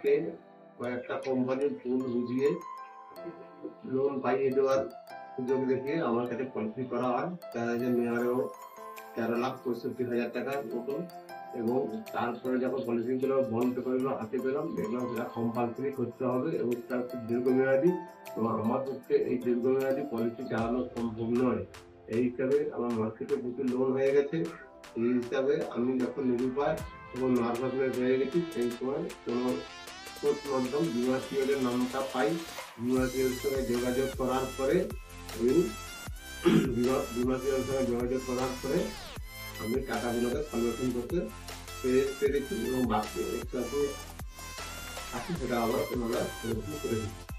আমাকে কয়েকটা কোম্পানির ভুল বুঝিয়ে লোন পাইয়ে দেওয়ার সুযোগ দেখিয়ে আমার কাছে পলিসি করা হয়। তারা যে মেয়ারেও 13,65,000 টাকার মতো, এবং তারপরে যখন পলিসিগুলো বন্ধ করলো হাতে পেলাম, দেখলাম সেটা কম্পালসারি করতে হবে এবং তার খুব দীর্ঘমেয়াদী, এবং আমার পক্ষে এই দীর্ঘমেয়াদী পলিসি চালানো সম্ভব নয়। এই হিসাবে আমার মার্কেটে প্রচুর লোন হয়ে গেছে। এই হিসাবে আমি যখন নিরুপায় এবং নার্ভাসনেস হয়ে গেছি, সেই সময় কোনো কোর্ট মাধ্যম বিমা পিরিয়ডের নামটা পাই। বিমা পিরিয়ডের সঙ্গে যোগাযোগ করার পরে আমি বিমা পিরিয়ডের সঙ্গে যোগাযোগ করার পরে আমি টাকাগুলোকে সংরক্ষণ করতে পেরেছি এবং বাকি একটু আছে সেটা আবার পুনরায় করে দিচ্ছি।